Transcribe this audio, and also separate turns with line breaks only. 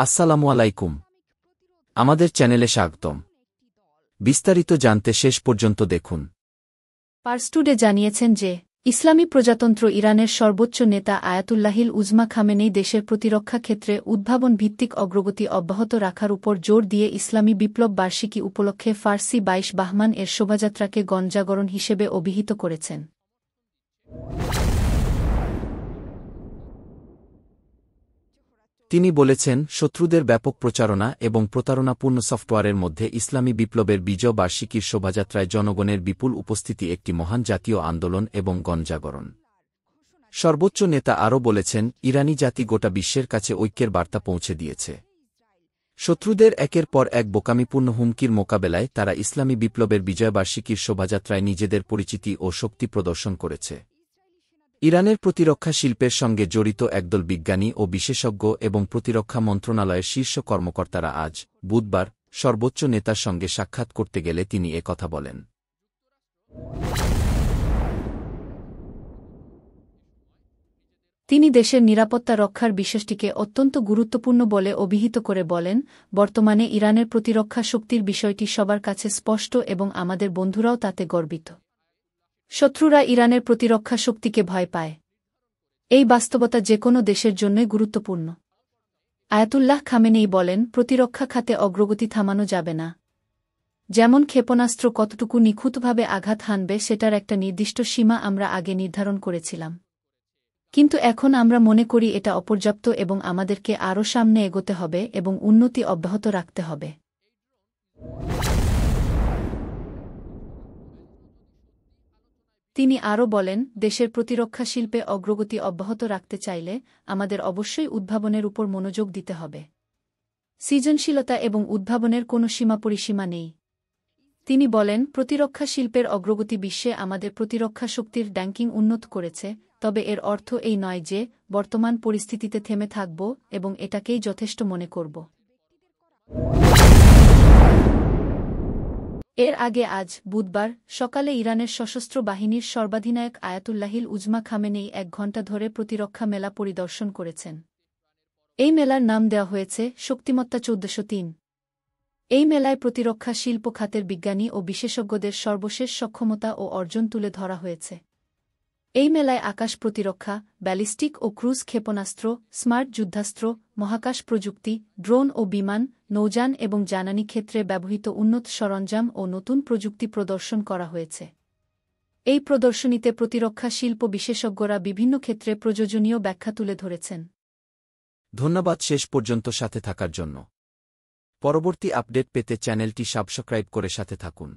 আসসালামু আলাইকুম। আমাদের চ্যানেলে স্বাগতম। বিস্তারিত জানতে শেষ পর্যন্ত দেখুন।
পার্স টুডে জানিয়েছেন যে ইসলামী প্রজাতন্ত্র ইরানের সর্বোচ্চ নেতা আয়াতুল্লাহিল উজমা খামেনেই দেশের প্রতিরক্ষা ক্ষেত্রে উদ্ভাবন ভিত্তিক অগ্রগতি অব্যাহত রাখার উপর জোর দিয়ে ইসলামী বিপ্লব বার্ষিকী উপলক্ষে ফার্সি ২২ বাহমান এর শোভাযাত্রাকে গণজাগরণ হিসেবে অভিহিত করেছেন।
তিনি বলেছেন, শত্রুদের ব্যাপক প্রচারণা এবং প্রতারণাপূর্ণ সফটওয়্যারের মধ্যে ইসলামী বিপ্লবের বিজয় বার্ষিকীর শোভাযাত্রায় জনগণের বিপুল উপস্থিতি একটি মহান জাতীয় আন্দোলন এবং গণজাগরণ। সর্বোচ্চ নেতা আরও বলেছেন, ইরানি জাতি গোটা বিশ্বের কাছে ঐক্যের বার্তা পৌঁছে দিয়েছে। শত্রুদের একের পর এক বোকামিপূর্ণ হুমকির মোকাবেলায় তারা ইসলামী বিপ্লবের বিজয়বার্ষিকীর শোভাযাত্রায় নিজেদের পরিচিতি ও শক্তি প্রদর্শন করেছে। ইরানের প্রতিরক্ষা শিল্পের সঙ্গে জড়িত একদল বিজ্ঞানী ও বিশেষজ্ঞ এবং প্রতিরক্ষা মন্ত্রণালয়ের শীর্ষ কর্মকর্তারা আজ বুধবার সর্বোচ্চ নেতার সঙ্গে সাক্ষাৎ করতে গেলে তিনি কথা বলেন।
তিনি দেশের নিরাপত্তা রক্ষার বিষয়টিকে অত্যন্ত গুরুত্বপূর্ণ বলে অভিহিত করে বলেন, বর্তমানে ইরানের প্রতিরক্ষা শক্তির বিষয়টি সবার কাছে স্পষ্ট এবং আমাদের বন্ধুরাও তাতে গর্বিত। শত্রুরা ইরানের প্রতিরক্ষা শক্তিকে ভয় পায়। এই বাস্তবতা যেকোনো দেশের জন্যই গুরুত্বপূর্ণ। আয়াতুল্লাহ খামেনেই বলেন, প্রতিরক্ষা খাতে অগ্রগতি থামানো যাবে না। যেমন ক্ষেপণাস্ত্র কতটুকু নিখুঁতভাবে আঘাত হানবে সেটার একটা নির্দিষ্ট সীমা আমরা আগে নির্ধারণ করেছিলাম, কিন্তু এখন আমরা মনে করি এটা অপর্যাপ্ত এবং আমাদেরকে আরও সামনে এগোতে হবে এবং উন্নতি অব্যাহত রাখতে হবে। তিনি আরও বলেন, দেশের প্রতিরক্ষা শিল্পে অগ্রগতি অব্যাহত রাখতে চাইলে আমাদের অবশ্যই উদ্ভাবনের উপর মনোযোগ দিতে হবে। সৃজনশীলতা এবং উদ্ভাবনের কোনো সীমাপরিসীমা নেই। তিনি বলেন, প্রতিরক্ষা শিল্পের অগ্রগতি বিশ্বে আমাদের প্রতিরক্ষা শক্তির র্যাঙ্কিং উন্নত করেছে, তবে এর অর্থ এই নয় যে বর্তমান পরিস্থিতিতে থেমে থাকব এবং এটাকেই যথেষ্ট মনে করব। এর আগে আজ বুধবার সকালে ইরানের সশস্ত্র বাহিনীর সর্বাধিনায়ক আয়াতুল্লাহিল উজমা খামেনেই ১ ঘণ্টা ধরে প্রতিরক্ষা মেলা পরিদর্শন করেছেন। এই মেলার নাম দেওয়া হয়েছে শক্তিমত্তা ১৪০৩। এই মেলায় প্রতিরক্ষা শিল্প খাতের বিজ্ঞানী ও বিশেষজ্ঞদের সর্বশেষ সক্ষমতা ও অর্জন তুলে ধরা হয়েছে। এই মেলায় আকাশ প্রতিরক্ষা, ব্যালিস্টিক ও ক্রুজ ক্ষেপণাস্ত্র, স্মার্ট যুদ্ধাস্ত্র, মহাকাশ প্রযুক্তি, ড্রোন ও বিমান, নৌযান এবং জ্বালানি ক্ষেত্রে ব্যবহৃত উন্নত সরঞ্জাম ও নতুন প্রযুক্তি প্রদর্শন করা হয়েছে। এই প্রদর্শনীতে প্রতিরক্ষা শিল্প বিশেষজ্ঞরা বিভিন্ন ক্ষেত্রে প্রয়োজনীয় ব্যাখ্যা তুলে ধরেছেন।
ধন্যবাদ শেষ পর্যন্ত সাথে থাকার জন্য। পরবর্তী আপডেট পেতে চ্যানেলটি সাবস্ক্রাইব করে সাথে থাকুন।